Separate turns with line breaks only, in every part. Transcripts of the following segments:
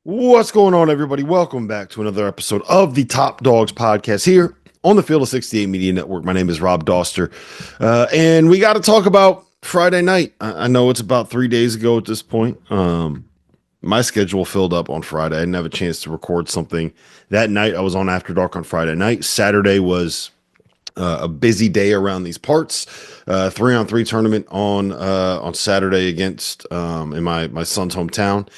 What's going on, everybody? Welcome back to another episode of the Top Dogs podcast here on the Field of 68 Media Network. My name is Rob Doster, and we got to talk about Friday night. I know it's about 3 days ago at this point. My schedule filled up on Friday. I didn't have a chance to record something that night. I was on After Dark on Friday night. Saturday was a busy day around these parts. 3-on-3 tournament on Saturday against in my son's hometown.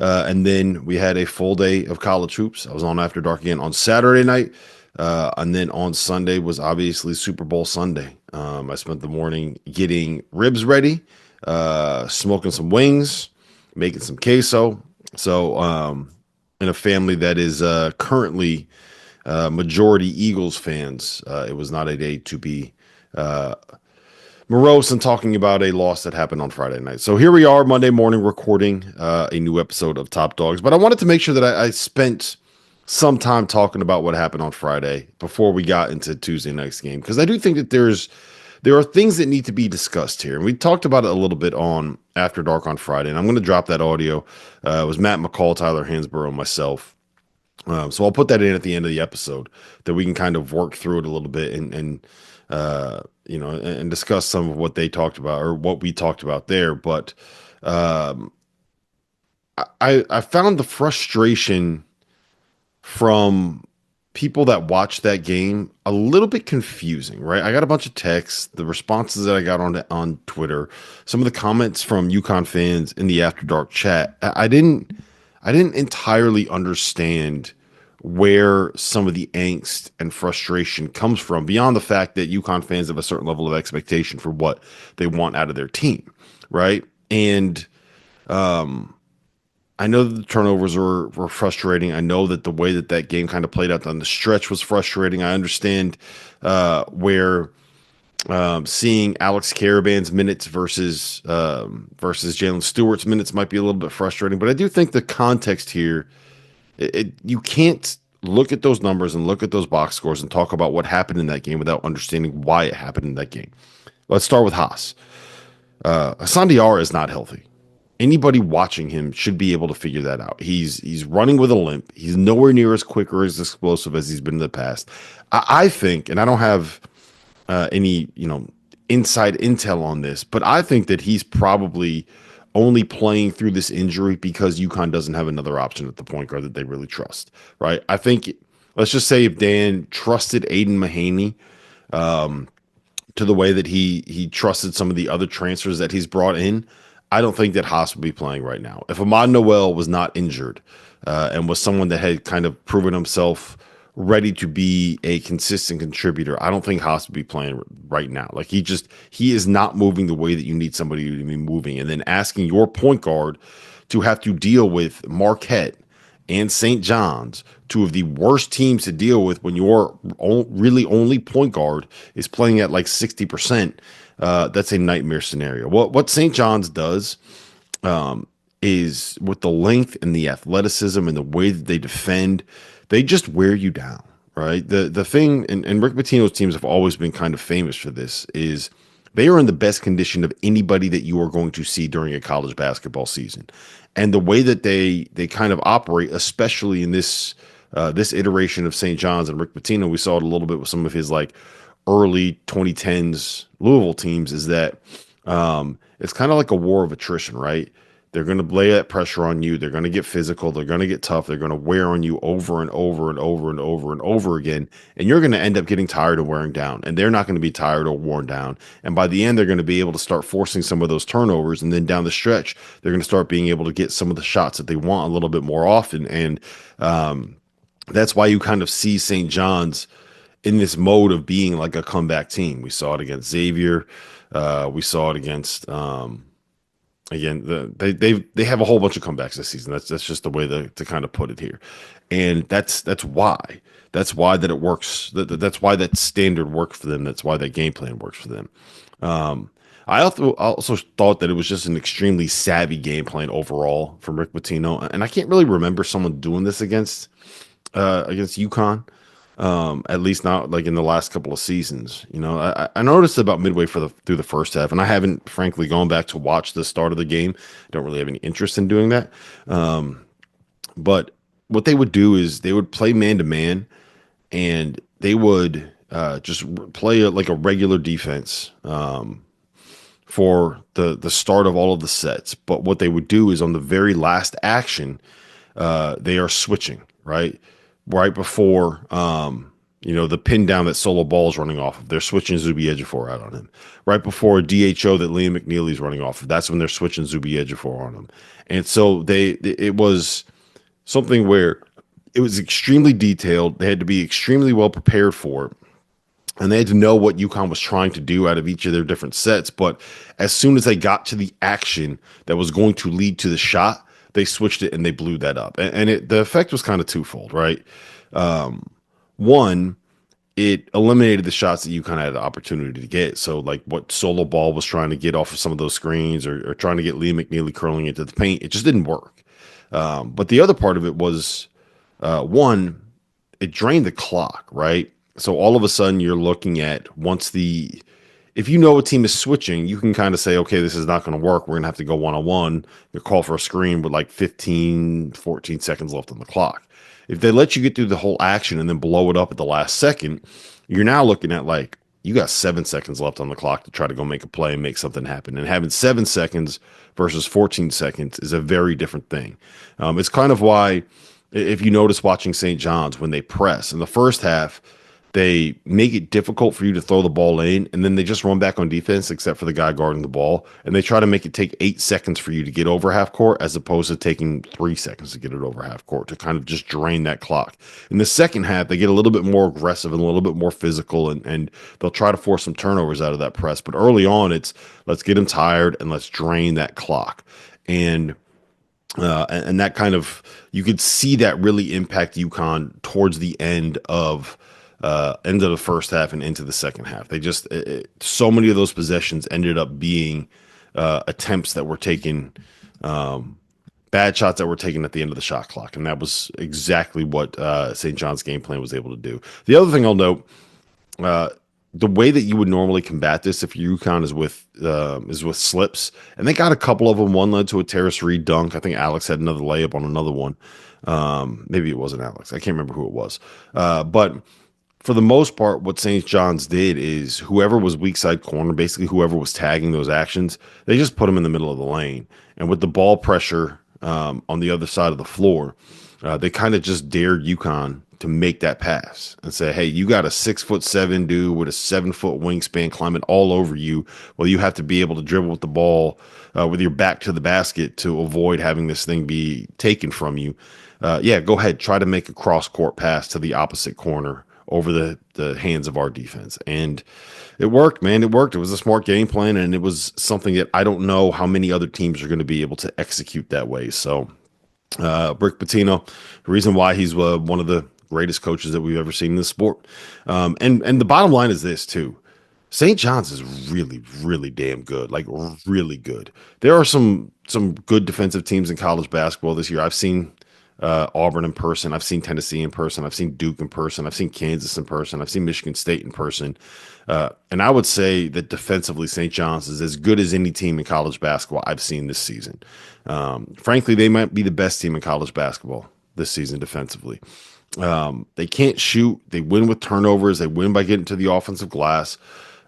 And then we had a full day of college hoops. I was on After Dark again on Saturday night. And then on Sunday was obviously Super Bowl Sunday. I spent the morning getting ribs ready, smoking some wings, making some queso. So, in a family that is currently majority Eagles fans, it was not a day to be morose and talking about a loss that happened on Friday night. So here we are, Monday morning, recording a new episode of Top Dogs. But I wanted to make sure that I spent some time talking about what happened on Friday before we got into Tuesday night's game, because I do think that there are things that need to be discussed here. And we talked about it a little bit on After Dark on Friday, and I'm going to drop that audio. It was Matt McCall, Tyler Hansborough, and myself. So I'll put that in at the end of the episode that we can kind of work through it a little bit and discuss some of what they talked about or what we talked about there. But um, I found the frustration from people that watched that game a little bit confusing, right? I got a bunch of texts, the responses that I got on Twitter, some of the comments from UConn fans in the After Dark chat. I didn't entirely understand where some of the angst and frustration comes from beyond the fact that UConn fans have a certain level of expectation for what they want out of their team, right? And I know that the turnovers were frustrating. I know that the way that game kind of played out on the stretch was frustrating. I understand where seeing Alex Karaban's minutes versus Jaylen Stewart's minutes might be a little bit frustrating, but I do think the context here, you can't look at those numbers and look at those box scores and talk about what happened in that game without understanding why it happened in that game. Let's start with Haas. Hassan Diarra is not healthy. Anybody watching him should be able to figure that out. He's running with a limp. He's nowhere near as quick or as explosive as he's been in the past. I think, and I don't have any inside intel on this, but I think that he's probably only playing through this injury because UConn doesn't have another option at the point guard that they really trust, right? I think, let's just say if Dan trusted Aiden Mahaney to the way that he trusted some of the other transfers that he's brought in, I don't think that Haas would be playing right now. If Ahmad Noel was not injured and was someone that had kind of proven himself ready to be a consistent contributor, I don't think Haas would be playing right now. Like he is not moving the way that you need somebody to be moving. And then asking your point guard to have to deal with Marquette and St. John's, two of the worst teams to deal with when your really only point guard is playing at like 60%. That's a nightmare scenario. What St. John's does is with the length and the athleticism and the way that they defend, they just wear you down, right? The thing, and Rick Pitino's teams have always been kind of famous for this, is they are in the best condition of anybody that you are going to see during a college basketball season. And the way that they kind of operate, especially in this iteration of St. John's and Rick Pitino, we saw it a little bit with some of his like early 2010s Louisville teams, is that it's kind of like a war of attrition, right? They're going to lay that pressure on you. They're going to get physical. They're going to get tough. They're going to wear on you over and over and over and over and over again. And you're going to end up getting tired of wearing down. And they're not going to be tired or worn down. And by the end, they're going to be able to start forcing some of those turnovers. And then down the stretch, they're going to start being able to get some of the shots that they want a little bit more often. And that's why you kind of see St. John's in this mode of being like a comeback team. We saw it against Xavier. We saw it against again. They have a whole bunch of comebacks this season. That's just the way to kind of put it here, and that's why that it works. That's why that standard worked for them. That's why that game plan works for them. I also thought that it was just an extremely savvy game plan overall from Rick Pitino, and I can't really remember someone doing this against UConn. At least not like in the last couple of seasons. I noticed about midway through the first half, and I haven't frankly gone back to watch the start of the game. Don't really have any interest in doing that. But what they would do is they would play man to man, and they would just play like a regular defense for the start of all of the sets. But what they would do is on the very last action, they are switching right before the pin down that solo ball is running off of. They're switching Zuby Ejiofor out on him. Right before a DHO that Liam McNeely is running off of, that's when they're switching Zuby Ejiofor on him. And so it was something where it was extremely detailed. They had to be extremely well prepared for it. And they had to know what UConn was trying to do out of each of their different sets. But as soon as they got to the action that was going to lead to the shot, they switched it and they blew that up. And the effect was kind of twofold, right? One, it eliminated the shots that UConn had the opportunity to get. So like what solo ball was trying to get off of some of those screens or trying to get Liam McNeely curling into the paint, it just didn't work. But the other part of it was, one, it drained the clock, right? So all of a sudden you're looking at if you know a team is switching, you can kind of say, okay, this is not going to work. We're going to have to go one-on-one. You call for a screen with like 15, 14 seconds left on the clock. If they let you get through the whole action and then blow it up at the last second, you're now looking at like, you got 7 seconds left on the clock to try to go make a play and make something happen. And having 7 seconds versus 14 seconds is a very different thing. It's kind of why, if you notice watching St. John's, when they press in the first half, they make it difficult for you to throw the ball in, and then they just run back on defense, except for the guy guarding the ball, and they try to make it take 8 seconds for you to get over half court, as opposed to taking 3 seconds to get it over half court, to kind of just drain that clock. In the second half, they get a little bit more aggressive and a little bit more physical, and they'll try to force some turnovers out of that press. But early on, it's let's get them tired and let's drain that clock. And that kind of, you could see that really impact UConn towards the end of the first half and into the second half. They just so many of those possessions ended up being attempts that were taken, bad shots that were taken at the end of the shot clock, and that was exactly what St. John's game plan was able to do. The other thing I'll note, the way that you would normally combat this if UConn is with slips, and they got a couple of them. One led to a Terrace Reed dunk. I think Alex had another layup on another one. Maybe it wasn't Alex. I can't remember who it was. But for the most part, what St. John's did is whoever was weak side corner, basically whoever was tagging those actions, they just put them in the middle of the lane. And with the ball pressure on the other side of the floor, they kind of just dared UConn to make that pass and say, hey, you got a 6'7" dude with a 7-foot wingspan climbing all over you. Well, you have to be able to dribble with the ball with your back to the basket to avoid having this thing be taken from you. Go ahead. Try to make a cross-court pass to the opposite corner over the hands of our defense. And it worked, man. It worked. It was a smart game plan, and it was something that I don't know how many other teams are going to be able to execute that way. So Rick Pitino, the reason why he's one of the greatest coaches that we've ever seen in the sport. And the bottom line is this too. St. John's is really, really damn good, like really good. There are some good defensive teams in college basketball this year. I've seen Auburn in person. I've seen Tennessee in person. I've seen Duke in person. I've seen Kansas in person. I've seen Michigan State in person. And I would say that defensively, St. John's is as good as any team in college basketball I've seen this season. Frankly, they might be the best team in college basketball this season defensively. They can't shoot. They win with turnovers. They win by getting to the offensive glass.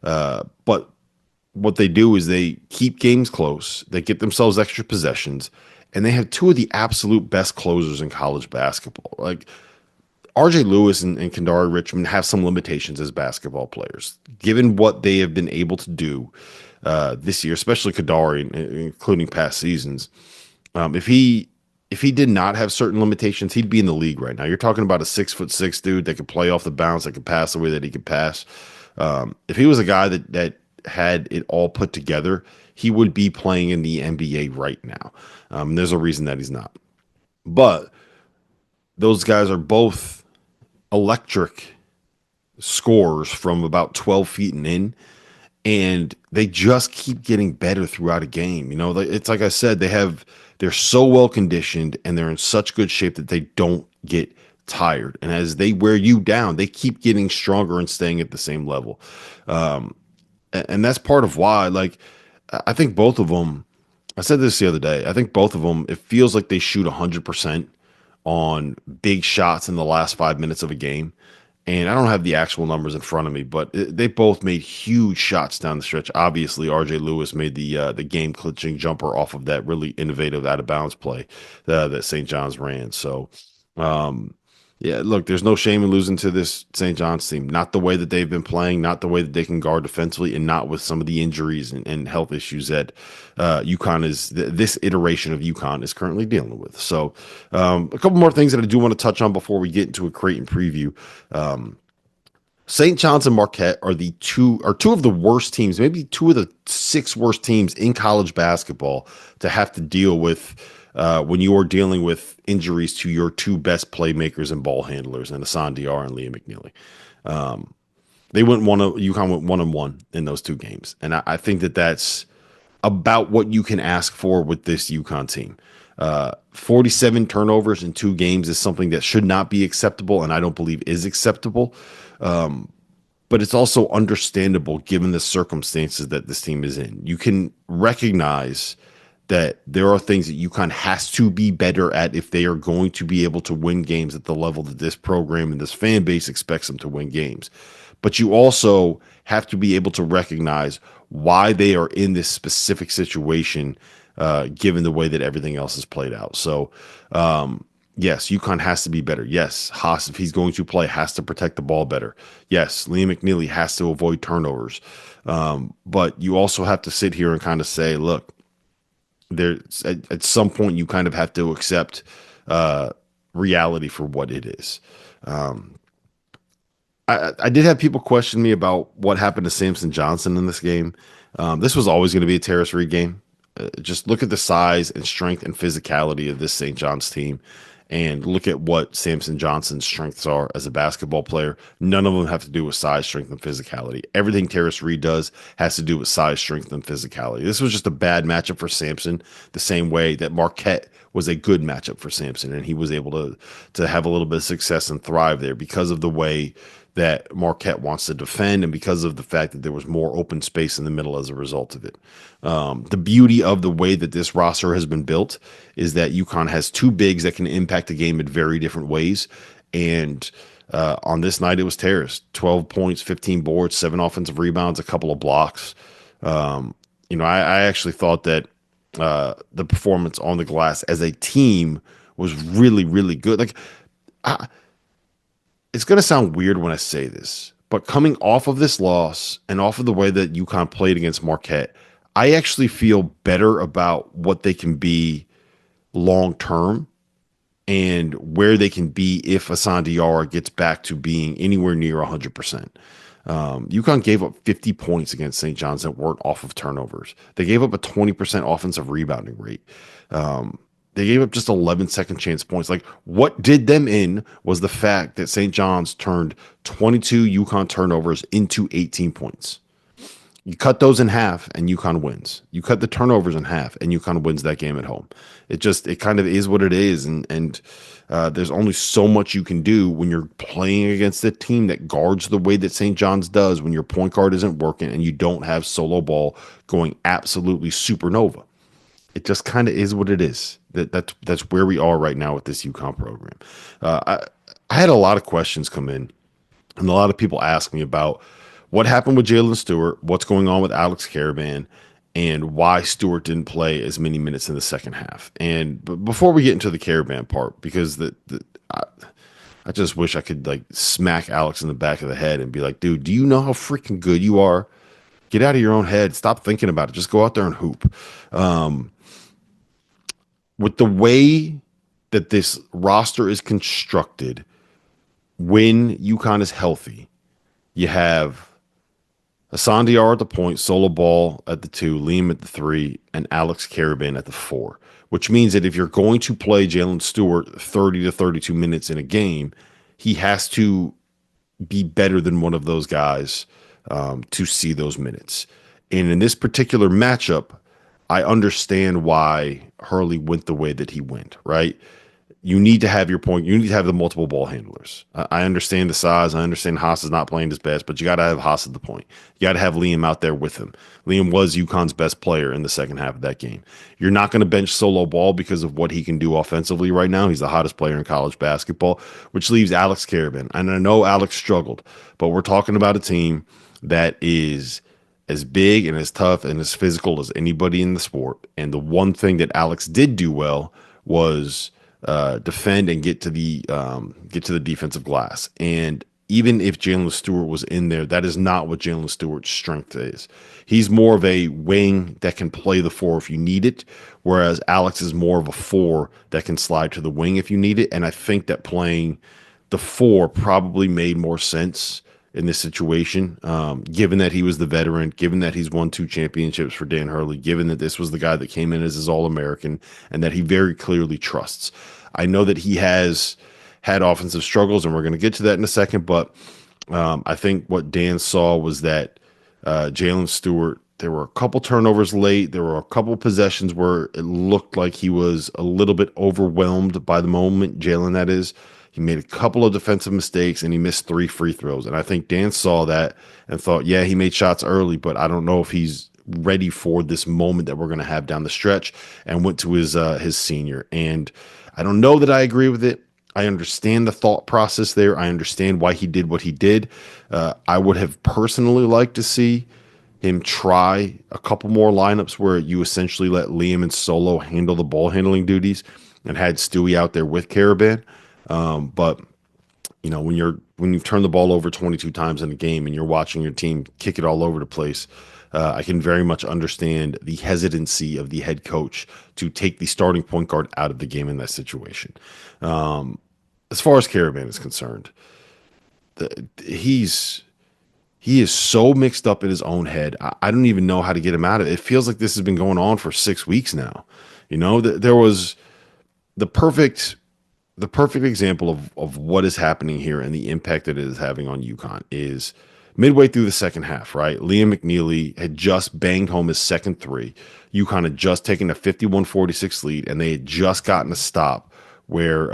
But what they do is they keep games close. They get themselves extra possessions. And they have two of the absolute best closers in college basketball. Like RJ Lewis and Kendari Richmond have some limitations as basketball players, given what they have been able to do this year, especially Kendari, including past seasons. If he did not have certain limitations, he'd be in the league right now. You're talking about a 6'6" dude that could play off the bounce, that could pass the way that he could pass. If he was a guy that had it all put together, he would be playing in the NBA right now. There's a reason that he's not. But those guys are both electric scorers from about 12 feet and in, and they just keep getting better throughout a game. You know, it's like I said, they're so well conditioned and they're in such good shape that they don't get tired. And as they wear you down, they keep getting stronger and staying at the same level. And that's part of why, like, I think both of them, I said this the other day, I think both of them, it feels like they shoot 100% on big shots in the last 5 minutes of a game. And I don't have the actual numbers in front of me, but they both made huge shots down the stretch. Obviously, R.J. Lewis made the game clinching jumper off of that really innovative out of bounds play that St. John's ran. So, um, yeah, look, there's no shame in losing to this St. John's team. Not the way that they've been playing, not the way that they can guard defensively, and not with some of the injuries and health issues that UConn this iteration of UConn is currently dealing with. So, a couple more things that I do want to touch on before we get into a Creighton preview. St. John's and Marquette are two of the worst teams, maybe two of the six worst teams in college basketball to have to deal with when you are dealing with injuries to your two best playmakers and ball handlers, and Hassan Diar and Liam McNeely. UConn went 1-1 in those two games, and I think that that's about what you can ask for with this UConn team. 47 turnovers in two games is something that should not be acceptable, and I don't believe is acceptable. But it's also understandable given the circumstances that this team is in. You can recognize that there are things that UConn has to be better at if they are going to be able to win games at the level that this program and this fan base expects them to win games. But you also have to be able to recognize why they are in this specific situation, given the way that everything else is played out. So, yes, UConn has to be better. Yes, Haas, if he's going to play, has to protect the ball better. Yes, Liam McNeely has to avoid turnovers. But you also have to sit here and kind of say, look, there's at some point you kind of have to accept reality for what it is. I did have people question me about what happened to Samson Johnson in this game. This was always going to be a Terrace Reed game. Just look at the size and strength and physicality of this St. John's team, and look at what Samson Johnson's strengths are as a basketball player. None of them have to do with size, strength, and physicality. Everything Terrace Reed does has to do with size, strength, and physicality. This was just a bad matchup for Samson, the same way that Marquette was a good matchup for Samson, and he was able to have a little bit of success and thrive there because of the way that Marquette wants to defend, and because of the fact that there was more open space in the middle as a result of it. The beauty of the way that this roster has been built is that UConn has two bigs that can impact the game in very different ways. And on this night, it was Terrace. 12 points, 15 boards, 7 offensive rebounds, a couple of blocks. I actually thought that the performance on the glass as a team was really, really good. It's going to sound weird when I say this, but coming off of this loss and off of the way that UConn played against Marquette, I actually feel better about what they can be long term and where they can be if Hassan Diarra gets back to being anywhere near 100%. UConn gave up 50 points against St. John's that weren't off of turnovers. They gave up a 20% offensive rebounding rate. They gave up just 11 second chance points. Like, what did them in was the fact that St. John's turned 22 UConn turnovers into 18 points. You cut those in half and UConn wins. You cut the turnovers in half and UConn wins that game at home. It kind of is what it is. And there's only so much you can do when you're playing against a team that guards the way that St. John's does, when your point guard isn't working and you don't have solo ball going absolutely supernova. It just kind of is what it is. That's where we are right now with this UConn program. I had a lot of questions come in, and a lot of people ask me about what happened with Jaylen Stewart, what's going on with Alex Karaban, and why Stewart didn't play as many minutes in the second half. And before we get into the Karaban part, because I just wish I could smack Alex in the back of the head and be like, dude, do you know how freaking good you are? Get out of your own head. Stop thinking about it. Just go out there and hoop. With the way that this roster is constructed, when UConn is healthy, you have Hassan Diarra at the point, solo ball at the 2, Liam at the 3, and Alex Karaban at the 4, which means that if you're going to play Jaylen Stewart 30 to 32 minutes in a game, he has to be better than one of those guys to see those minutes. And in this particular matchup, I understand why Hurley went the way that he went, right? you need to have your point. You need to have the multiple ball handlers. I understand the size. I understand Haas is not playing his best, but you got to have Haas at the point. You got to have Liam out there with him. Liam was UConn's best player in the second half of that game. You're not going to bench Solo Ball because of what he can do offensively right now. He's the hottest player in college basketball, which leaves Alex Karaban. And I know Alex struggled, but we're talking about a team that is as big and as tough and as physical as anybody in the sport. And the one thing that Alex did do well was defend and get to the defensive glass. And even if Jaylen Stewart was in there, that is not what Jaylen Stewart's strength is. He's more of a wing that can play the four if you need it, whereas Alex is more of a four that can slide to the wing if you need it. And I think that playing the four probably made more sense in this situation, given that he was the veteran, given that he's won 2 championships for Dan Hurley, given that this was the guy that came in as his All-American and that he very clearly trusts. I know that he has had offensive struggles, and we're going to get to that in a second, but I think what Dan saw was that Jaylen Stewart, there were a couple turnovers late. There were a couple possessions where it looked like he was a little bit overwhelmed by the moment, Jaylen, that is. He made a couple of defensive mistakes, and he missed 3 free throws. And I think Dan saw that and thought, yeah, he made shots early, but I don't know if he's ready for this moment that we're going to have down the stretch, and went to his senior. And I don't know that I agree with it. I understand the thought process there. I understand why he did what he did. I would have personally liked to see him try a couple more lineups where you essentially let Liam and Solo handle the ball handling duties and had Stewie out there with Karaban. But you know, when you've turned the ball over 22 times in a game and you're watching your team kick it all over the place, I can very much understand the hesitancy of the head coach to take the starting point guard out of the game in that situation. As far as Karaban is concerned, he is so mixed up in his own head. I don't even know how to get him out of it. It feels like this has been going on for 6 weeks now. You know, there was the perfect example of what is happening here and the impact that it is having on UConn is midway through the second half, right? Liam McNeely had just banged home his second 3. UConn had just taken a 51-46 lead, and they had just gotten a stop where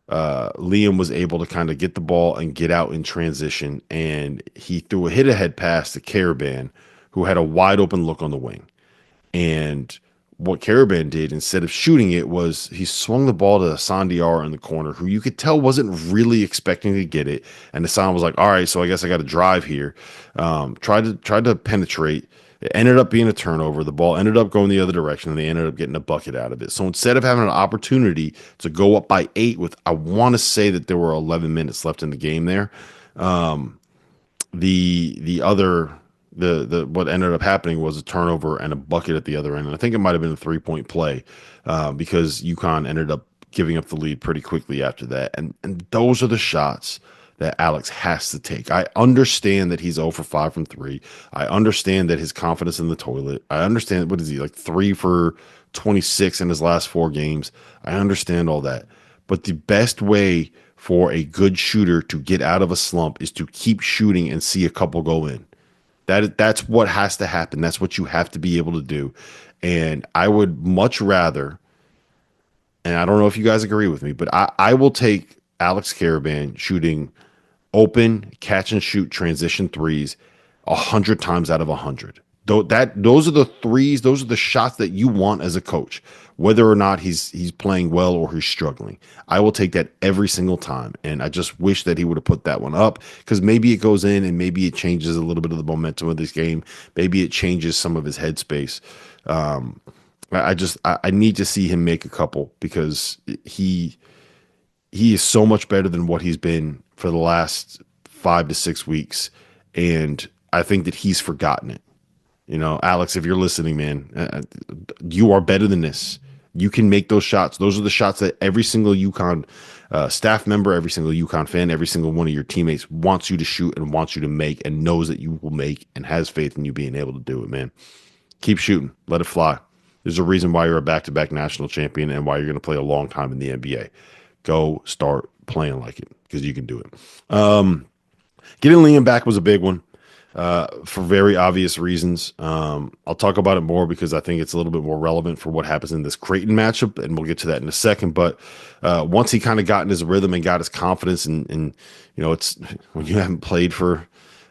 Liam was able to kind of get the ball and get out in transition, and he threw a hit-ahead pass to Karaban, who had a wide open look on the wing. And what Karaban did, instead of shooting it, was he swung the ball to Hassan Diarra in the corner, who you could tell wasn't really expecting to get it. And Hassan was like, all right, so I guess I got to drive here. Tried to penetrate. It ended up being a turnover. The ball ended up going the other direction, and they ended up getting a bucket out of it. So instead of having an opportunity to go up by 8 with, I want to say that there were 11 minutes left in the game there, what ended up happening was a turnover and a bucket at the other end. And I think it might have been a 3-point play because UConn ended up giving up the lead pretty quickly after that. And those are the shots that Alex has to take. I understand that he's 0 for 5 from 3. I understand that his confidence in the toilet. I understand, what is he, like 3 for 26 in his last 4 games. I understand all that. But the best way for a good shooter to get out of a slump is to keep shooting and see a couple go in. That's what has to happen. That's what you have to be able to do. And I would much rather, and I don't know if you guys agree with me, but I will take Alex Karaban shooting open, catch and shoot transition threes 100 times out of 100. Those are the threes, those are the shots that you want as a coach, whether or not he's playing well or he's struggling. I will take that every single time, and I just wish that he would have put that one up, because maybe it goes in and maybe it changes a little bit of the momentum of this game. Maybe it changes some of his headspace. I need to see him make a couple, because he is so much better than what he's been for the last 5 to 6 weeks, and I think that he's forgotten it. You know, Alex, if you're listening, man, you are better than this. You can make those shots. Those are the shots that every single UConn staff member, every single UConn fan, every single one of your teammates wants you to shoot and wants you to make and knows that you will make and has faith in you being able to do it, man. Keep shooting. Let it fly. There's a reason why you're a back-to-back national champion and why you're going to play a long time in the NBA. Go start playing like it, because you can do it. Getting Liam back was a big one. for very obvious reasons. I'll talk about it more because I think it's a little bit more relevant for what happens in this Creighton matchup, and we'll get to that in a second. But once he kind of got in his rhythm and got his confidence, and it's when you haven't played for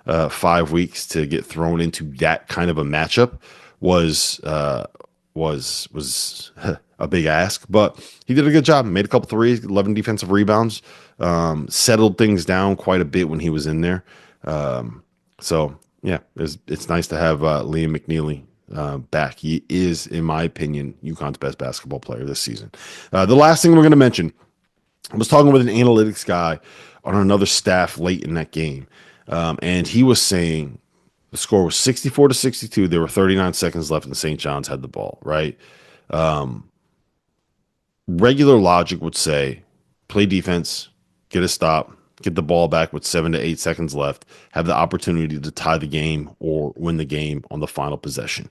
5 weeks to get thrown into that kind of a matchup was a big ask, but he did a good job. Made a couple threes, 11 defensive rebounds, settled things down quite a bit when he was in there. So yeah, it's nice to have Liam McNeely back. He is, in my opinion, UConn's best basketball player this season. The last thing we're going to mention, I was talking with an analytics guy on another staff late in that game, and he was saying the score was 64-62. There were 39 seconds left, and St. John's had the ball, right? Regular logic would say play defense, get a stop, get the ball back with 7 to 8 seconds left, have the opportunity to tie the game or win the game on the final possession.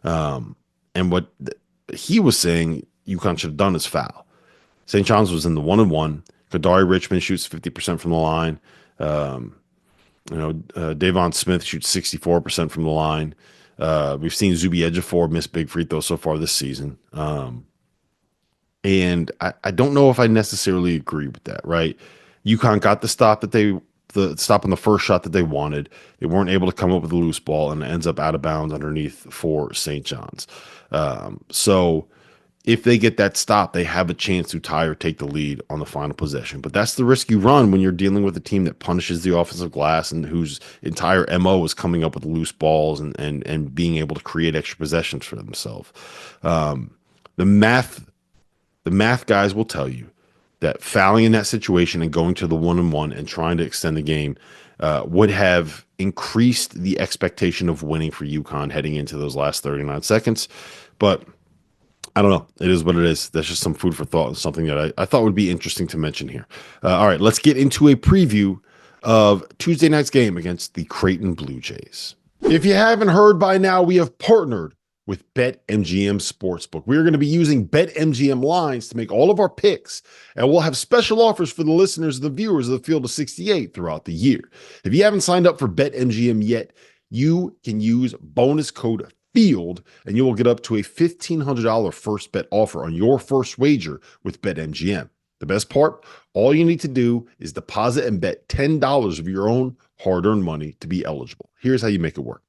And what he was saying UConn should have done is foul. St. John's was in the 1-and-1. Kadari Richmond shoots 50% from the line. Davon Smith shoots 64% from the line. We've seen Zuby Ejiofor miss big free throws so far this season. And I don't know if I necessarily agree with that, right? UConn got the stop on the first shot that they wanted. They weren't able to come up with a loose ball, and it ends up out of bounds underneath for St. John's. So if they get that stop, they have a chance to tie or take the lead on the final possession. But that's the risk you run when you're dealing with a team that punishes the offensive glass and whose entire MO is coming up with loose balls and being able to create extra possessions for themselves. The math guys will tell you that fouling in that situation and going to the 1-and-1 and trying to extend the game would have increased the expectation of winning for UConn heading into those last 39 seconds. But I don't know. It is what it is. That's just some food for thought and something that I thought would be interesting to mention here. All right, let's get into a preview of Tuesday night's game against the Creighton Blue Jays. If you haven't heard by now, we have partnered with BetMGM Sportsbook. We're going to be using BetMGM lines to make all of our picks, and we'll have special offers for the listeners and the viewers of the Field of 68 throughout the year. If you haven't signed up for BetMGM yet, you can use bonus code FIELD, and you will get up to a $1,500 first bet offer on your first wager with BetMGM. The best part, all you need to do is deposit and bet $10 of your own hard-earned money to be eligible. Here's how you make it work.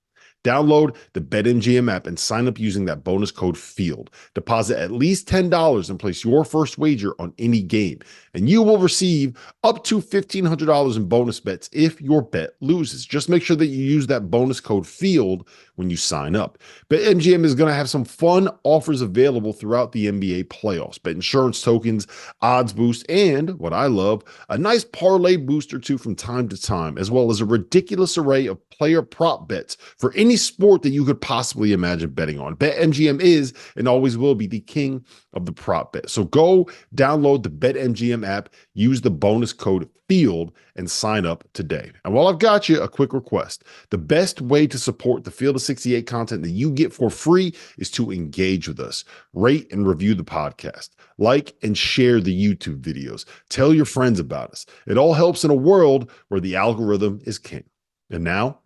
Download the BetMGM app and sign up using that bonus code FIELD. Deposit at least $10 and place your first wager on any game, and you will receive up to $1,500 in bonus bets if your bet loses. Just make sure that you use that bonus code FIELD when you sign up. BetMGM is going to have some fun offers available throughout the NBA playoffs. Bet insurance tokens, odds boost, and what I love, a nice parlay boost or two from time to time, as well as a ridiculous array of player prop bets for any sport that you could possibly imagine betting on. BetMGM is and always will be the king of the prop bet. So go download the BetMGM app, use the bonus code FIELD, and sign up today. And while I've got you, a quick request. The best way to support the Field of 68 content that you get for free is to engage with us. Rate and review the podcast. Like and share the YouTube videos. Tell your friends about us. It all helps in a world where the algorithm is king. And now,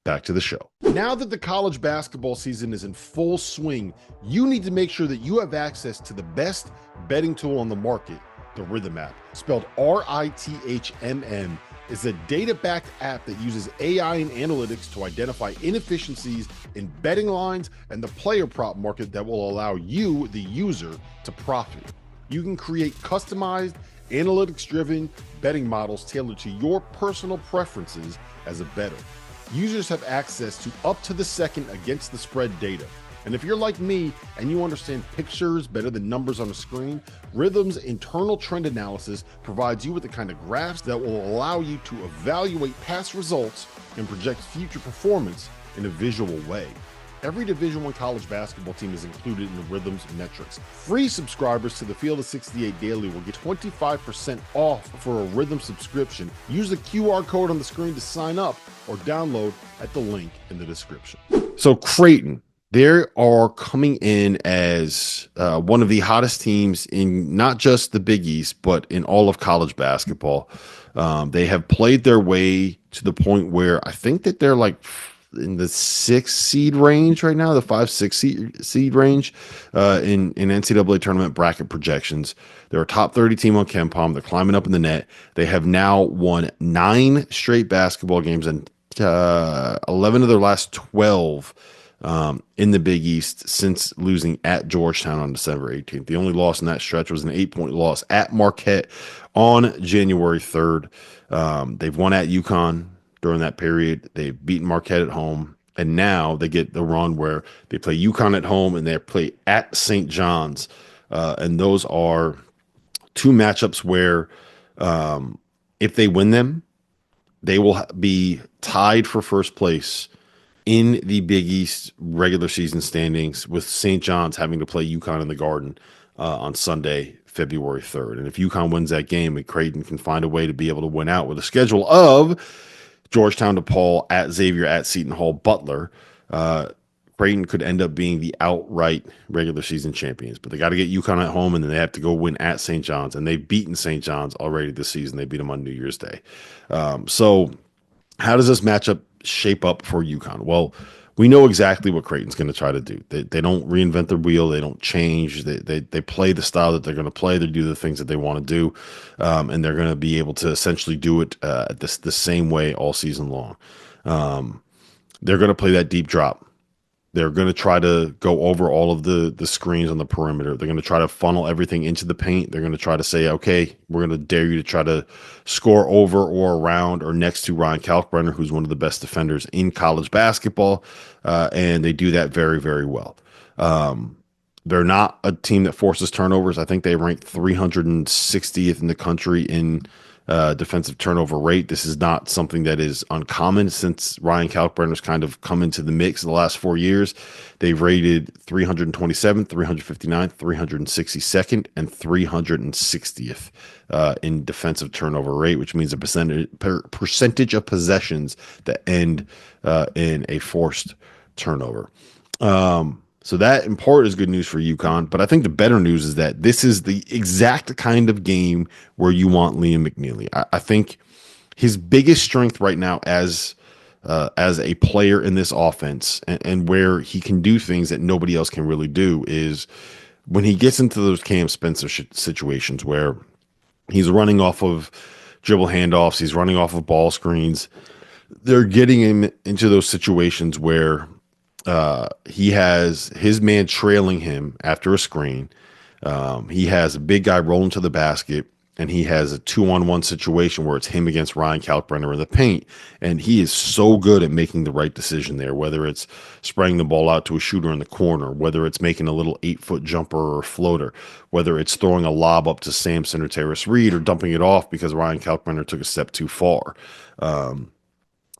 back to the show. Now that the college basketball season is in full swing, you need to make sure that you have access to the best betting tool on the market, the Rhythm app. Spelled RITHMM, is a data-backed app that uses AI and analytics to identify inefficiencies in betting lines and the player prop market that will allow you, the user, to profit. You can create customized, analytics-driven betting models tailored to your personal preferences as a bettor. Users have access to up-to-the-second against-the-spread data. And if you're like me and you understand pictures better than numbers on a screen, Rhythm's internal trend analysis provides you with the kind of graphs that will allow you to evaluate past results and project future performance in a visual way. Every Division I college basketball team is included in the Rhythm's metrics. Free subscribers to the Field of 68 Daily will get 25% off for a Rhythm subscription. Use the QR code on the screen to sign up or download at the link in the description. So Creighton, they are coming in as one of the hottest teams in not just the Big East, but in all of college basketball. They have played their way to the point where I think that they're like in the 6 seed range right now, the 5, 6 seed range in NCAA tournament bracket projections. They're a top 30 team on KenPom. They're climbing up in the net. They have now won 9 straight basketball games and 11 of their last 12 in the Big East since losing at Georgetown on December 18th. The only loss in that stretch was an 8-point loss at Marquette on January 3rd. They've won at UConn during that period. They've beaten Marquette at home. And now they get the run where they play UConn at home and they play at St. John's. And those are 2 matchups where if they win them, they will be tied for first place in the Big East regular season standings, with St. John's having to play UConn in the Garden on Sunday, February 3rd. And if UConn wins that game, Creighton can find a way to be able to win out with a schedule of Georgetown, DePaul, at Xavier, at Seton Hall, Butler. Creighton could end up being the outright regular season champions, but they got to get UConn at home, and then they have to go win at St. John's. And they've beaten St. John's already this season. They beat them on New Year's Day. So how does this matchup shape up for UConn? Well, we know exactly what Creighton's going to try to do. They don't reinvent the wheel. They don't change. They play the style that they're going to play. They do the things that they want to do, and they're going to be able to essentially do it the same way all season long. They're going to play that deep drop. They're going to try to go over all of the screens on the perimeter. They're going to try to funnel everything into the paint. They're going to try to say, okay, we're going to dare you to try to score over or around or next to Ryan Kalkbrenner, who's one of the best defenders in college basketball. And they do that very, very well. They're not a team that forces turnovers. I think they rank 360th in the country in defensive turnover rate. This is not something that is uncommon since Ryan Kalkbrenner's kind of come into the mix in the last 4 years. They've rated 327th, 359th, 362nd, and 360th in defensive turnover rate, which means a percentage of possessions that end in a forced turnover. So that in part is good news for UConn, but I think the better news is that this is the exact kind of game where you want Liam McNeely. I think his biggest strength right now as a player in this offense and where he can do things that nobody else can really do is when he gets into those Cam Spencer situations where he's running off of dribble handoffs, he's running off of ball screens. They're getting him into those situations where he has his man trailing him after a screen. He has a big guy rolling to the basket, and he has a 2-on-1 situation where it's him against Ryan Kalkbrenner in the paint. And he is so good at making the right decision there, whether it's spraying the ball out to a shooter in the corner, whether it's making a little 8-foot jumper or floater, whether it's throwing a lob up to Samson or Terrace Reed or dumping it off because Ryan Kalkbrenner took a step too far.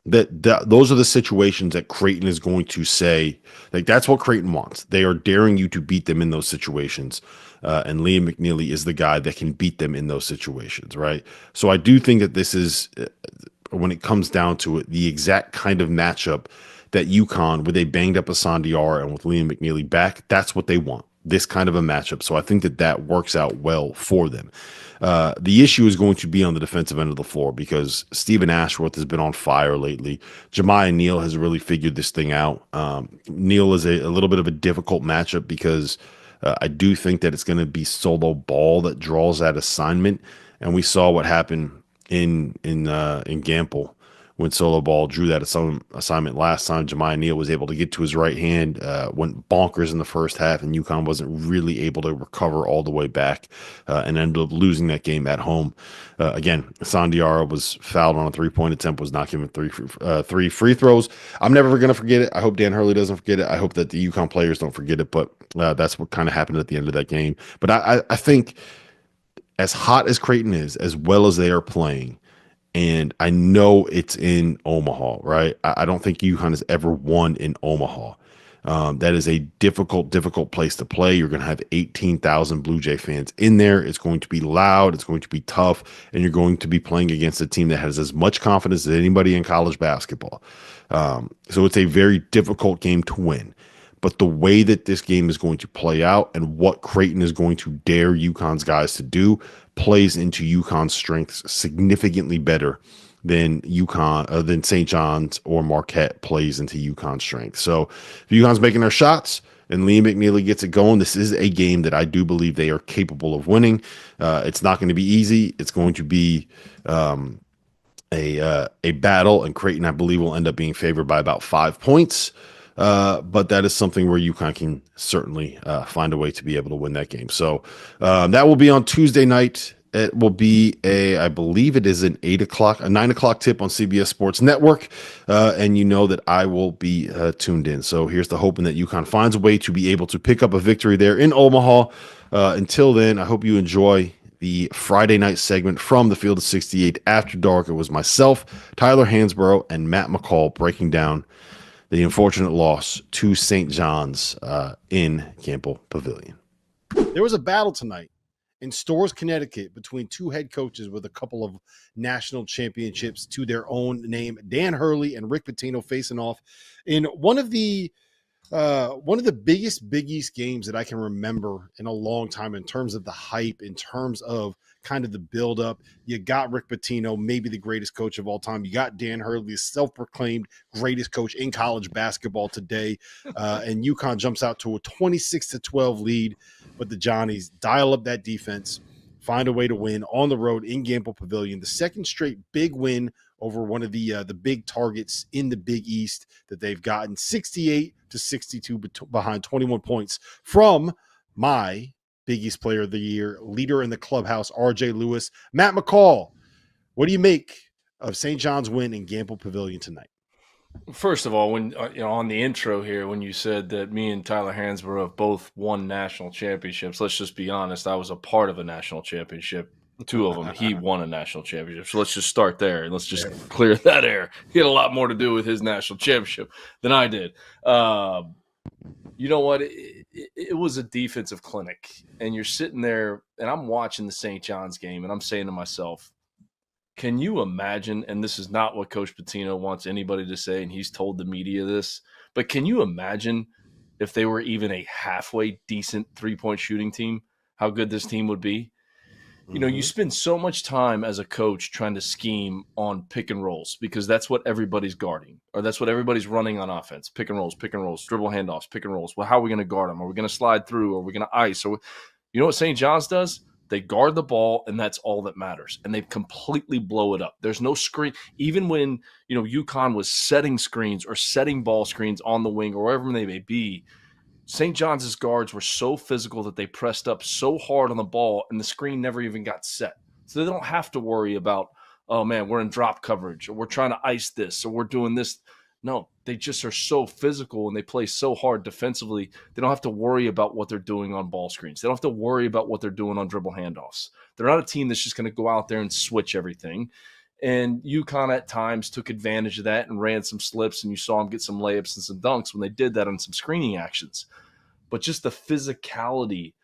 Those are the situations that Creighton is going to say, like, that's what Creighton wants. They are daring you to beat them in those situations. And Liam McNeely is the guy that can beat them in those situations, right? So I do think that this is, when it comes down to it, the exact kind of matchup that UConn, with a banged up Asandiara and with Liam McNeely back, that's what they want, this kind of a matchup. So I think that works out well for them. The issue is going to be on the defensive end of the floor because Stephen Ashworth has been on fire lately. Jemiah Neal has really figured this thing out. Neal is a little bit of a difficult matchup because I do think that it's going to be Solo Ball that draws that assignment, and we saw what happened in Gamble when Solo Ball drew that assignment last time. Jemiah Neal was able to get to his right hand, went bonkers in the first half, and UConn wasn't really able to recover all the way back and ended up losing that game at home. Again, Sandiara was fouled on a three-point attempt, was not given three free throws. I'm never going to forget it. I hope Dan Hurley doesn't forget it. I hope that the UConn players don't forget it, but that's what kind of happened at the end of that game. But I think as hot as Creighton is, as well as they are playing, and I know it's in Omaha, right? I don't think UConn has ever won in Omaha. That is a difficult place to play. You're going to have 18,000 Blue Jay fans in there. It's going to be loud. It's going to be tough. And you're going to be playing against a team that has as much confidence as anybody in college basketball. So it's a very difficult game to win. But the way that this game is going to play out and what Creighton is going to dare UConn's guys to do plays into UConn's strengths significantly better than than St. John's or Marquette plays into UConn's strength. So if UConn's making their shots and Liam McNeely gets it going, this is a game that I do believe they are capable of winning. It's not going to be easy. It's going to be a battle, and Creighton, I believe, will end up being favored by about 5 points. But that is something where UConn can certainly find a way to be able to win that game. So that will be on Tuesday night. It will be I believe it is an 9 o'clock tip on CBS Sports Network. And you know that I will be tuned in. So here's the hoping that UConn finds a way to be able to pick up a victory there in Omaha. Until then, I hope you enjoy the Friday night segment from the Field of 68 After Dark. It was myself, Tyler Hansborough, and Matt McCall breaking down the unfortunate loss to St. John's in Campbell Pavilion. There was a battle tonight in Storrs, Connecticut, between two head coaches with a couple of national championships to their own name. Dan Hurley and Rick Pitino facing off in one of the biggest Big East games that I can remember in a long time in terms of the hype, in terms of kind of the buildup. You got Rick Pitino, maybe the greatest coach of all time. You got Dan Hurley, the self-proclaimed greatest coach in college basketball today. And UConn jumps out to a 26-12 lead, but the Johnnies dial up that defense, find a way to win on the road in Campbell Pavilion. The second straight big win over one of the big targets in the Big East that they've gotten, 68-62 behind 21 points from my Big East Player of the Year, leader in the clubhouse, RJ Lewis. Matt McCall, what do you make of St. John's win in Campbell Pavilion tonight?
First of all, when on the intro here, when you said that me and Tyler Hansborough have both won national championships, let's just be honest, I was a part of a national championship. Two of them, he won a national championship. So let's just start there and let's just clear that air. He had a lot more to do with his national championship than I did. You know what? It was a defensive clinic. And you're sitting there, and I'm watching the St. John's game, and I'm saying to myself, can you imagine, and this is not what Coach Patino wants anybody to say, and he's told the media this, but can you imagine if they were even a halfway decent three-point shooting team, how good this team would be? You know, you spend so much time as a coach trying to scheme on pick and rolls because that's what everybody's guarding, or that's what everybody's running on offense. Pick and rolls, dribble handoffs, pick and rolls. Well, how are we going to guard them? Are we going to slide through? Are we going to ice? Or, you know what St. John's does? They guard the ball, and that's all that matters. And they completely blow it up. There's no screen. Even when, you know, UConn was setting screens or setting ball screens on the wing or wherever they may be, St. John's guards were so physical that they pressed up so hard on the ball, and the screen never even got set. So they don't have to worry about, oh, man, we're in drop coverage, or we're trying to ice this, or we're doing this. No, they just are so physical, and they play so hard defensively. They don't have to worry about what they're doing on ball screens. They don't have to worry about what they're doing on dribble handoffs. They're not a team that's just going to go out there and switch everything. And UConn at times took advantage of that and ran some slips, and you saw them get some layups and some dunks when they did that on some screening actions. But just the physicality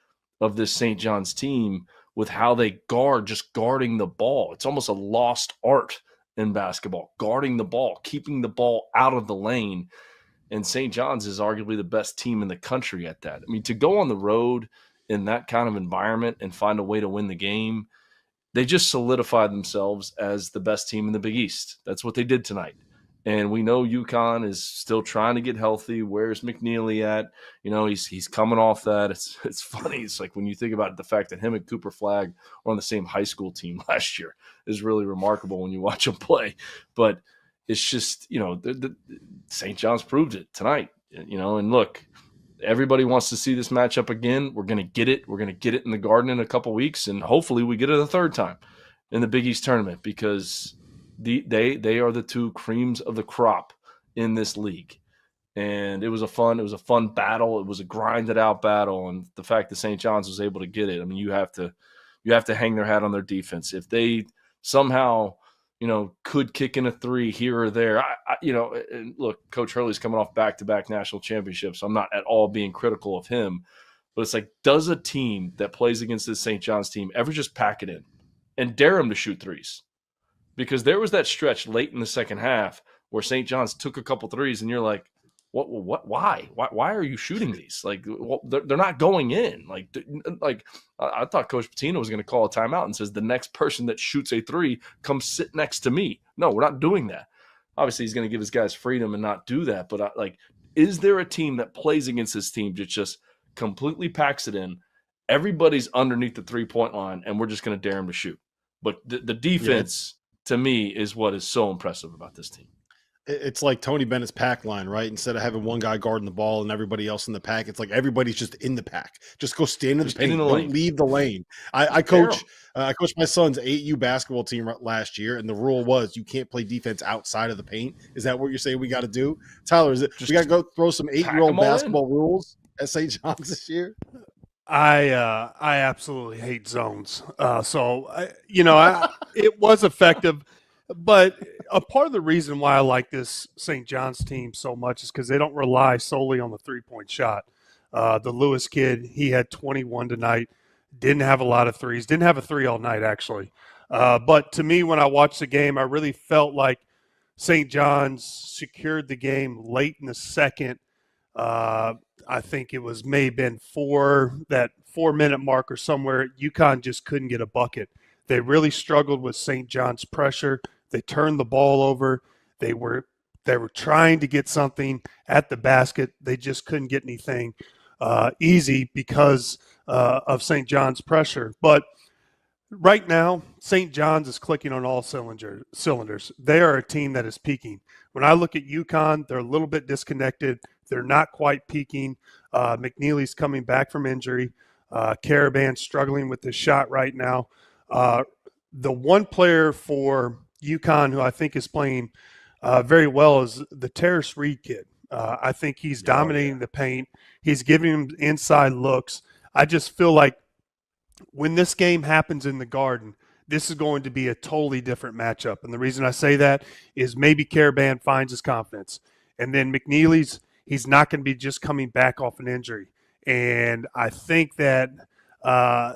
of this St. John's team with how they guard, just guarding the ball. It's almost a lost art in basketball, guarding the ball, keeping the ball out of the lane. And St. John's is arguably the best team in the country at that. I mean, to go on the road in that kind of environment and find a way to win the game, they just solidified themselves as the best team in the Big East. That's what they did tonight. And we know UConn is still trying to get healthy. Where's McNeely at? You know, he's coming off that. It's funny. It's like when you think about the fact that him and Cooper Flagg were on the same high school team last year is really remarkable when you watch them play. But it's just, you know, the St. John's proved it tonight. You know, and look, everybody wants to see this matchup again. We're going to get it. We're going to get it in the Garden in a couple weeks, and hopefully we get it a third time in the Big East tournament because they are the two creams of the crop in this league. And it was a fun battle. It was a grinded out battle, and the fact that St. John's was able to get it, I mean, you have to hang their hat on their defense. If they somehow, you know, could kick in a three here or there. You know, and look, Coach Hurley's coming off back-to-back national championships. So I'm not at all being critical of him. But it's like, does a team that plays against this St. John's team ever just pack it in and dare them to shoot threes? Because there was that stretch late in the second half where St. John's took a couple threes, and you're like, Why are you shooting these? Like, well, they're not going in. Like I thought Coach Pitino was going to call a timeout and says the next person that shoots a three comes sit next to me. No, we're not doing that. Obviously, he's going to give his guys freedom and not do that. But is there a team that plays against this team that just completely packs it in? Everybody's underneath the 3-point line, and we're just going to dare them to shoot. But the defense, to me, is what is so impressive about this team.
It's like Tony Bennett's pack line, right? Instead of having one guy guarding the ball and everybody else in the pack, it's like everybody's just in the pack. Just go stand in the paint. Don't leave the lane. I coached my son's 8U basketball team last year, and the rule was you can't play defense outside of the paint. Is that what you're saying we got to do? Tyler, is it we got to go throw some 8-year-old basketball rules at St. John's this year?
I absolutely hate zones. It was effective. But a part of the reason why I like this St. John's team so much is because they don't rely solely on the three-point shot. The Lewis kid, he had 21 tonight, didn't have a lot of threes, didn't have a three all night actually. But to me, when I watched the game, I really felt like St. John's secured the game late in the second. I think it was may have been that 4-minute mark or somewhere. UConn just couldn't get a bucket. They really struggled with St. John's pressure. They turned the ball over. They were trying to get something at the basket. They just couldn't get anything easy because of St. John's pressure. But right now, St. John's is clicking on all cylinders. They are a team that is peaking. When I look at UConn, they're a little bit disconnected. They're not quite peaking. McNeely's coming back from injury. Karaban struggling with his shot right now. The one player for UConn who I think is playing very well is the Terrace Reed kid. I think he's dominating the paint. He's giving him inside looks. I just feel like when this game happens in the Garden, this is going to be a totally different matchup. And the reason I say that is maybe Karaban finds his confidence. And then McNeely's, he's not going to be just coming back off an injury. And I think that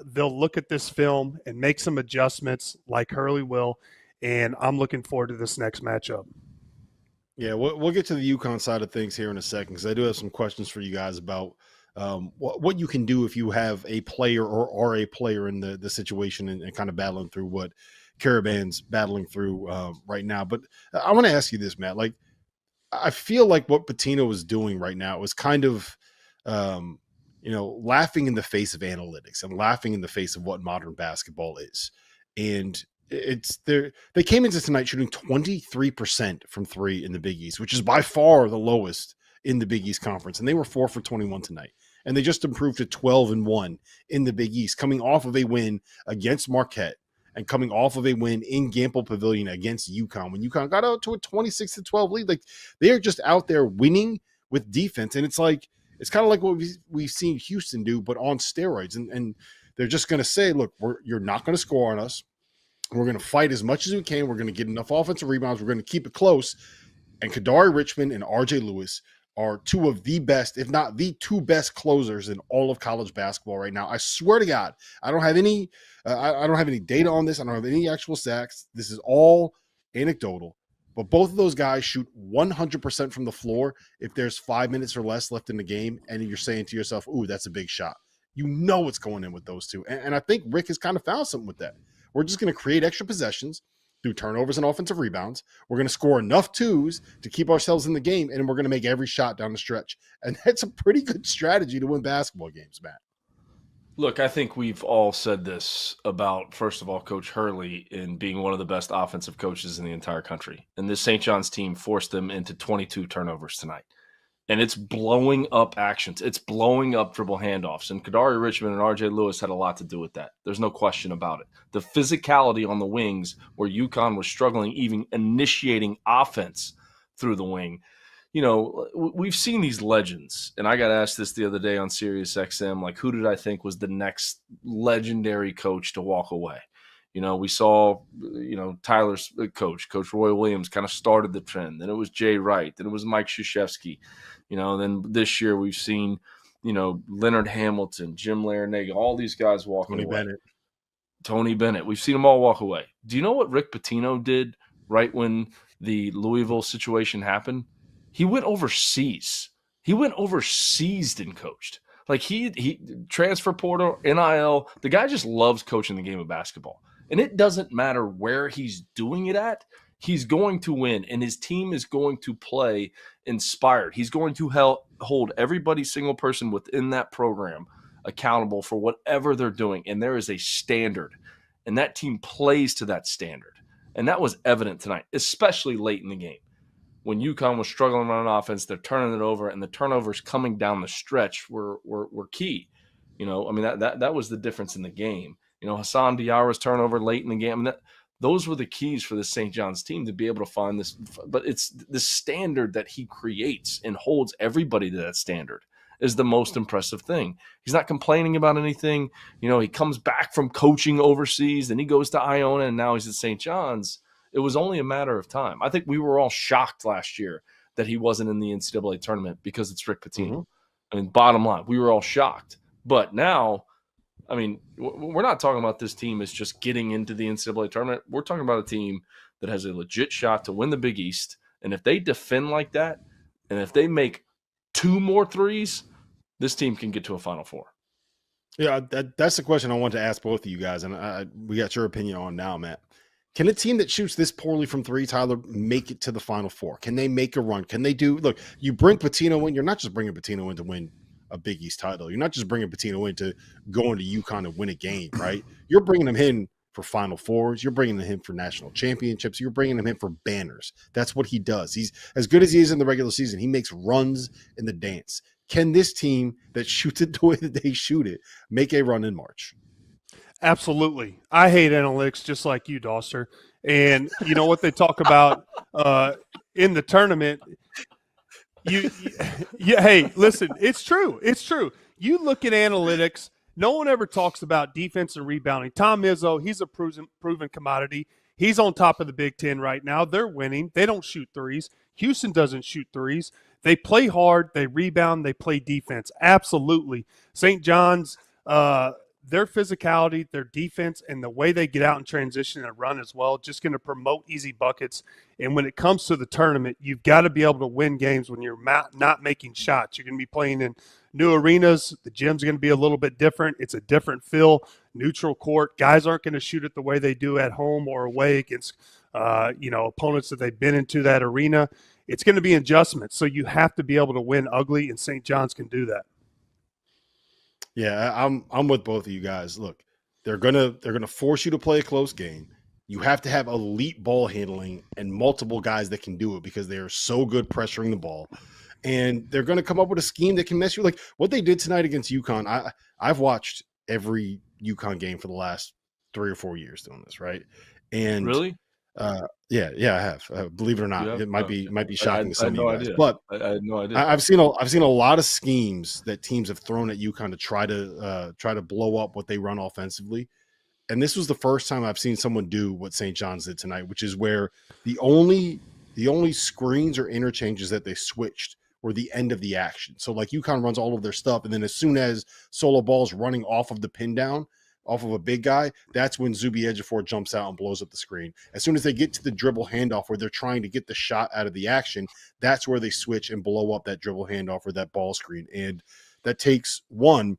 they'll look at this film and make some adjustments like Hurley will. And I'm looking forward to this next matchup.
Yeah, we'll get to the UConn side of things here in a second because I do have some questions for you guys about what you can do if you have a player or are a player in the situation and kind of battling through what Karaban's battling through right now. But I want to ask you this, Matt. Like, I feel like what Patino was doing right now was kind of, laughing in the face of analytics and laughing in the face of what modern basketball is. And they came into tonight shooting 23% from three in the Big East, which is by far the lowest in the Big East Conference. And they were 4 for 21 tonight. And they just improved to 12-1 in the Big East, coming off of a win against Marquette and coming off of a win in Gamble Pavilion against UConn. When UConn got out to a 26-12 lead, like they are just out there winning with defense. And it's kind of like what we've seen Houston do, but on steroids. And they're just going to say, look, you're not going to score on us. We're going to fight as much as we can. We're going to get enough offensive rebounds. We're going to keep it close. And Kadari Richmond and RJ Lewis are two of the best, if not the two best closers in all of college basketball right now. I swear to God, I don't have any data on this. I don't have any actual stats. This is all anecdotal. But both of those guys shoot 100% from the floor if there's 5 minutes or less left in the game, and you're saying to yourself, ooh, that's a big shot. You know what's going in with those two. And I think Rick has kind of found something with that. We're just going to create extra possessions through turnovers and offensive rebounds. We're going to score enough twos to keep ourselves in the game, and we're going to make every shot down the stretch. And that's a pretty good strategy to win basketball games, Matt.
Look, I think we've all said this about, first of all, Coach Hurley in being one of the best offensive coaches in the entire country. And this St. John's team forced them into 22 turnovers tonight. And it's blowing up actions. It's blowing up dribble handoffs. And Kadari Richmond and RJ Lewis had a lot to do with that. There's no question about it. The physicality on the wings where UConn was struggling, even initiating offense through the wing. You know, we've seen these legends. And I got asked this the other day on Sirius XM, like, who did I think was the next legendary coach to walk away? You know, we saw, Tyler's Coach Roy Williams kind of started the trend. Then it was Jay Wright. Then it was Mike Krzyzewski. Then this year we've seen, Leonard Hamilton, Jim Larinaga, all these guys walking away. Tony Bennett. We've seen them all walk away. Do you know what Rick Pitino did right when the Louisville situation happened? He went overseas. He went overseas and coached. Like he transfer portal, NIL. The guy just loves coaching the game of basketball. And it doesn't matter where he's doing it at. He's going to win, and his team is going to play inspired. He's going to hold everybody, single person within that program accountable for whatever they're doing. And there is a standard, and that team plays to that standard. And that was evident tonight, especially late in the game. When UConn was struggling on offense, they're turning it over, and the turnovers coming down the stretch were key. I mean, that was the difference in the game. Hassan Diarra's turnover late in the game. I mean, those were the keys for the St. John's team to be able to find this. But it's the standard that he creates and holds everybody to that standard is the most impressive thing. He's not complaining about anything. He comes back from coaching overseas, then he goes to Iona, and now he's at St. John's. It was only a matter of time. I think we were all shocked last year that he wasn't in the NCAA tournament because it's Rick Pitino. Mm-hmm. I mean, bottom line, we were all shocked. But now, I mean, we're not talking about this team as just getting into the NCAA tournament. We're talking about a team that has a legit shot to win the Big East. And if they defend like that, and if they make 2 more threes, this team can get to a Final Four.
Yeah, that's the question I want to ask both of you guys, and we got your opinion on now, Matt. Can a team that shoots this poorly from 3, Tyler, make it to the Final Four? Can they make a run? Can they look, you bring Patino in, you're not just bringing Patino in to win a Big East title. You're not just bringing Patino in to go into UConn and win a game, right? You're bringing him in for Final Fours. You're bringing him in for national championships. You're bringing him in for banners. That's what he does. He's as good as he is in the regular season. He makes runs in the dance. Can this team that shoots it the way that they shoot it make a run in March?
Absolutely. I hate analytics just like you, Doster. And you know what they talk about in the tournament. Hey, listen, it's true. It's true. You look at analytics, no one ever talks about defense and rebounding. Tom Izzo, he's a proven commodity. He's on top of the Big Ten right now. They're winning. They don't shoot threes. Houston doesn't shoot threes. They play hard. They rebound. They play defense. Absolutely. St. John's, their physicality, their defense, and the way they get out and transition and run as well, just going to promote easy buckets. And when it comes to the tournament, you've got to be able to win games when you're not making shots. You're going to be playing in new arenas. The gym's going to be a little bit different. It's a different feel. Neutral court. Guys aren't going to shoot it the way they do at home or away against opponents that they've been into that arena. It's going to be adjustments. So you have to be able to win ugly, and St. John's can do that.
Yeah, I'm with both of you guys. Look, they're gonna force you to play a close game. You have to have elite ball handling and multiple guys that can do it because they are so good pressuring the ball. And they're gonna come up with a scheme that can mess you. Like what they did tonight against UConn. I've watched every UConn game for the last 3 or 4 years doing this, right? And
really?
Yeah, I have. Believe it or not, it might be shocking to some of you guys,
idea.
but
I had no idea.
I've seen a lot of schemes that teams have thrown at UConn to try to blow up what they run offensively, and this was the first time I've seen someone do what St. John's did tonight, which is where the only screens or interchanges that they switched were the end of the action. So like UConn runs all of their stuff, and then as soon as solo ball's running off of the pin down, off of a big guy, that's when Zuby Ejiofor jumps out and blows up the screen. As soon as they get to the dribble handoff where they're trying to get the shot out of the action, that's where they switch and blow up that dribble handoff or that ball screen. And that takes, one,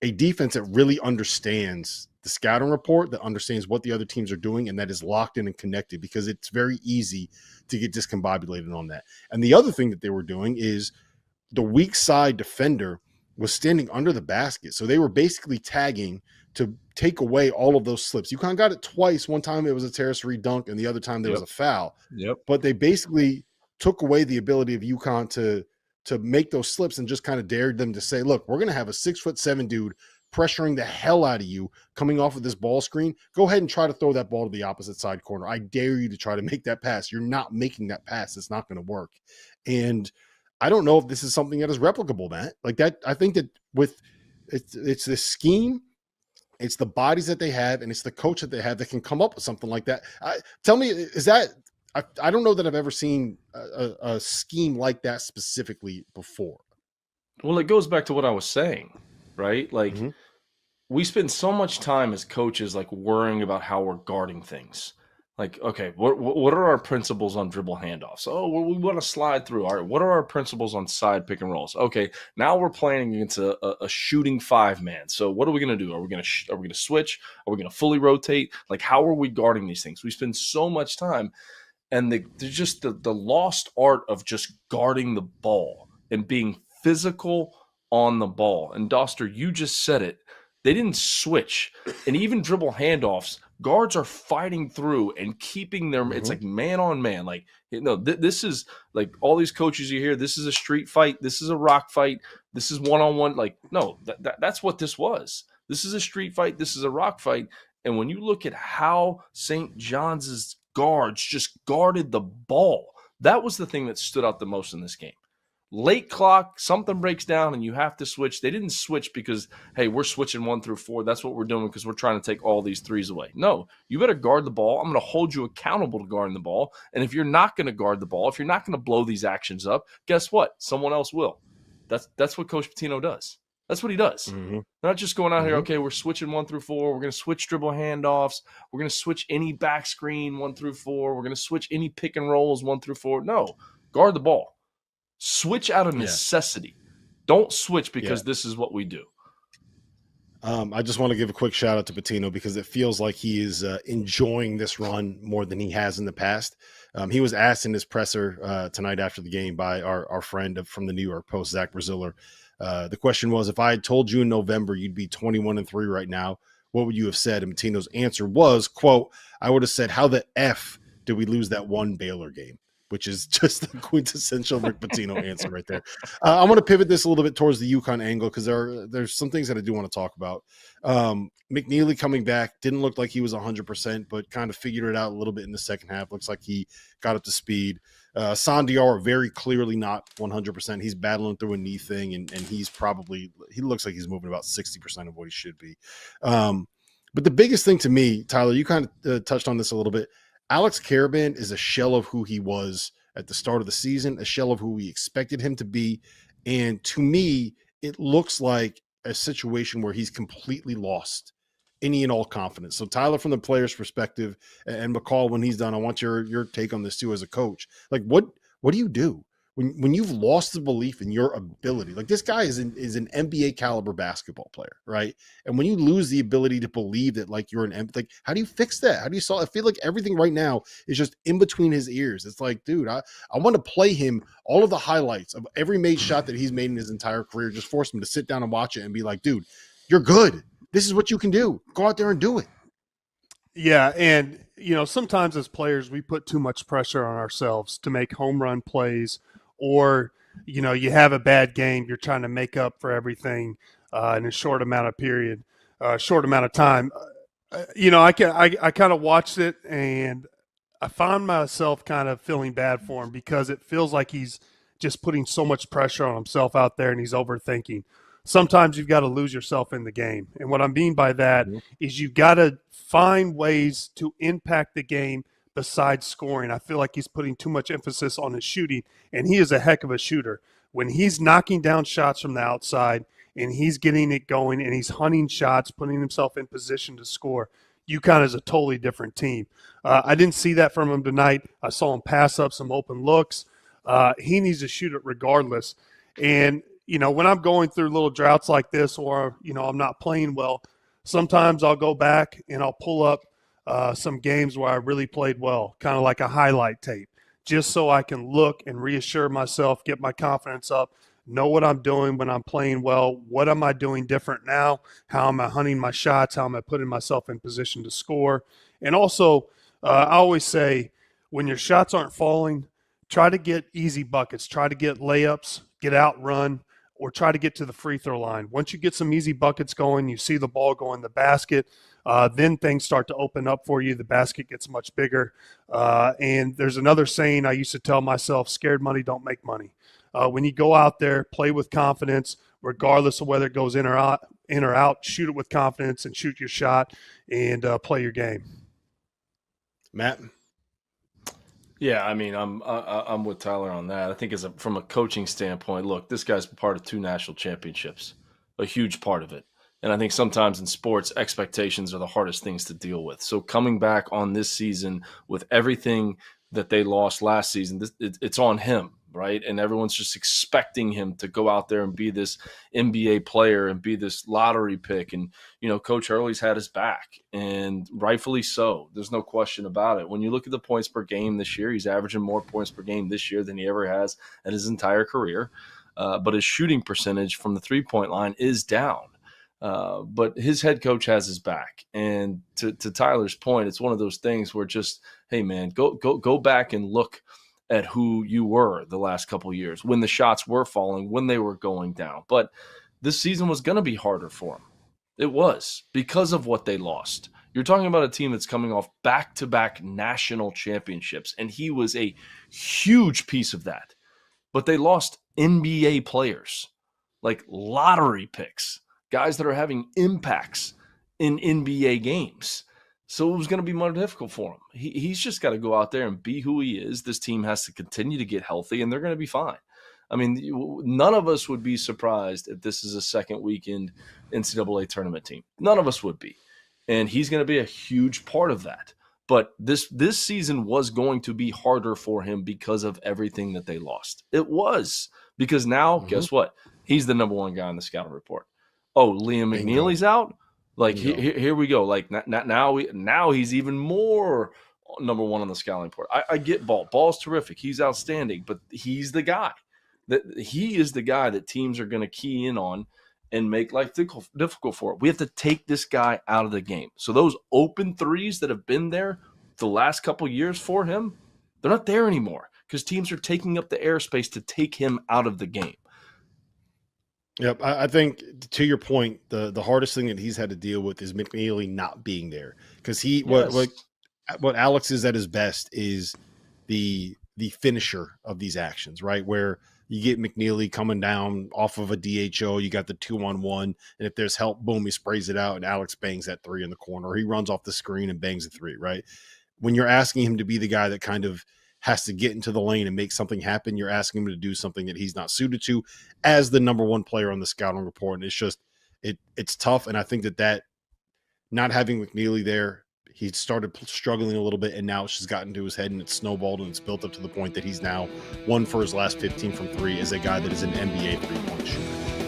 a defense that really understands the scouting report, that understands what the other teams are doing, and that is locked in and connected, because it's very easy to get discombobulated on that. And the other thing that they were doing is the weak side defender was standing under the basket. So they were basically tagging to take away all of those slips. UConn got it twice. One time it was a Terrace Reed dunk, and the other time there was a foul.
Yep.
But they basically took away the ability of UConn to make those slips and just kind of dared them to say, look, we're going to have a 6'7" dude pressuring the hell out of you coming off of this ball screen. Go ahead and try to throw that ball to the opposite side corner. I dare you to try to make that pass. You're not making that pass. It's not going to work. And I don't know if this is something that is replicable, Matt. Like that, I think that with it's this scheme, it's the bodies that they have, and it's the coach that they have that can come up with something like that. Tell me, is that I don't know that I've ever seen a scheme like that specifically before.
Well, it goes back to what I was saying, right? Like we spend so much time as coaches like worrying about how we're guarding things. Like, okay, what are our principles on dribble handoffs? Oh, well, we want to slide through. All right, what are our principles on side pick and rolls? Okay, now we're playing against a shooting 5-man. So what are we going to do? Are we going to switch? Are we going to fully rotate? Like, how are we guarding these things? We spend so much time, and the lost art of just guarding the ball and being physical on the ball. And Doster, you just said it. They didn't switch, and even dribble handoffs. Guards are fighting through and keeping their. It's like man on man. Like this is like all these coaches you hear. This is a street fight. This is a rock fight. This is one on one. Like no, that's what this was. This is a street fight. This is a rock fight. And when you look at how St. John's guards just guarded the ball, that was the thing that stood out the most in this game. Late clock, something breaks down and you have to switch. They didn't switch because, hey, we're switching 1 through 4. That's what we're doing because we're trying to take all these threes away. No, you better guard the ball. I'm going to hold you accountable to guarding the ball. And if you're not going to guard the ball, if you're not going to blow these actions up, guess what? Someone else will. That's what Coach Pitino does. That's what he does. They're not just going out here, okay, we're switching 1 through 4. We're going to switch dribble handoffs. We're going to switch any back screen 1 through 4. We're going to switch any pick and rolls 1 through 4. No, guard the ball. Switch out of necessity. Don't switch because this is what we do.
I just want to give a quick shout out to Patino because it feels like he is enjoying this run more than he has in the past. He was asked in his presser tonight after the game by our friend from the New York Post, Zach Braziller. The question was, if I had told you in November you'd be 21-3 right now, what would you have said? And Patino's answer was, quote, I would have said, how the F did we lose that one Baylor game? Which is just the quintessential Rick Pitino answer right there. I want to pivot this a little bit towards the UConn angle because there's some things that I do want to talk about. McNeely coming back didn't look like he was 100%, but kind of figured it out a little bit in the second half. Looks like he got up to speed. Sandiar very clearly not 100%. He's battling through a knee thing, and he looks like he's moving about 60% of what he should be. But the biggest thing to me, Tyler, you kind of touched on this a little bit. Alex Karaban is a shell of who he was at the start of the season, a shell of who we expected him to be. And to me, it looks like a situation where he's completely lost any and all confidence. So Tyler, from the player's perspective, and McCall, when he's done, I want your take on this too as a coach. Like, what do you do when you've lost the belief in your ability? Like, this guy is an NBA caliber basketball player, right? And when you lose the ability to believe that, like, you're like, how do you fix that? How do you solve? I feel like everything right now is just in between his ears. It's like, dude, I want to play him all of the highlights of every made shot that he's made in his entire career. Just force him to sit down and watch it and be like, dude, you're good. This is what you can do. Go out there and do it.
Yeah, and sometimes as players we put too much pressure on ourselves to make home run plays, or you have a bad game, you're trying to make up for everything in a short amount of time. I kind of watched it and I found myself kind of feeling bad for him because it feels like he's just putting so much pressure on himself out there and he's overthinking. Sometimes you've got to lose yourself in the game. And what I mean by that is you've got to find ways to impact the game besides scoring. I feel like he's putting too much emphasis on his shooting, and he is a heck of a shooter. When he's knocking down shots from the outside and he's getting it going and he's hunting shots, putting himself in position to score, UConn is a totally different team. I didn't see that from him tonight. I saw him pass up some open looks. He needs to shoot it regardless. And when I'm going through little droughts like this, or, I'm not playing well, sometimes I'll go back and I'll pull up some games where I really played well, kind of like a highlight tape, just so I can look and reassure myself, get my confidence up, know what I'm doing when I'm playing well. What am I doing different now? How am I hunting my shots? How am I putting myself in position to score? And also, I always say, when your shots aren't falling, try to get easy buckets, try to get layups, get outrun, or try to get to the free throw line. Once you get some easy buckets going, you see the ball go in the basket, then things start to open up for you. The basket gets much bigger. And there's another saying I used to tell myself, scared money don't make money. When you go out there, play with confidence, regardless of whether it goes in or out, shoot it with confidence and shoot your shot and play your game.
Matt?
Yeah, I mean, I'm with Tyler on that. I think from a coaching standpoint, look, this guy's part of 2 national championships, a huge part of it. And I think sometimes in sports, expectations are the hardest things to deal with. So coming back on this season with everything that they lost last season, it's on him, right? And everyone's just expecting him to go out there and be this NBA player and be this lottery pick. And, Coach Hurley's had his back, and rightfully so. There's no question about it. When you look at the points per game this year, he's averaging more points per game this year than he ever has in his entire career. But his shooting percentage from the three-point line is down. But his head coach has his back. And to Tyler's point, it's one of those things where just, hey, man, go back and look at who you were the last couple of years when the shots were falling, when they were going down. But this season was going to be harder for him. It was because of what they lost. You're talking about a team that's coming off back-to-back national championships, and he was a huge piece of that. But they lost NBA players, like lottery picks, guys that are having impacts in NBA games. So it was going to be more difficult for him. He's just got to go out there and be who he is. This team has to continue to get healthy, and they're going to be fine. I mean, none of us would be surprised if this is a second weekend NCAA tournament team. None of us would be. And he's going to be a huge part of that. But this season was going to be harder for him because of everything that they lost. It was. Because now, guess what? He's the number one guy on the scouting report. Oh, Liam McNeely's out? Like, here we go. Like, now he's even more number one on the scouting report. I get Ball. Ball's terrific. He's outstanding. But he's the guy. He is the guy that teams are going to key in on and make life difficult for it. We have to take this guy out of the game. So those open threes that have been there the last couple years for him, they're not there anymore because teams are taking up the airspace to take him out of the game.
Yep, I think to your point, the hardest thing that he's had to deal with is McNeely not being there because what Alex is at his best is the finisher of these actions, right? Where you get McNeely coming down off of a DHO, you got the 2-on-1, and if there's help, boom, he sprays it out, and Alex bangs that three in the corner, or he runs off the screen and bangs a three, right? When you're asking him to be the guy that kind of has to get into the lane and make something happen, you're asking him to do something that he's not suited to as the number one player on the scouting report. And it's just, it's tough. And I think that not having McNeely there, he started struggling a little bit, and now it's just gotten to his head and it's snowballed and it's built up to the point that he's now 1 for his last 15 from three as a guy that is an NBA 3-point shooter.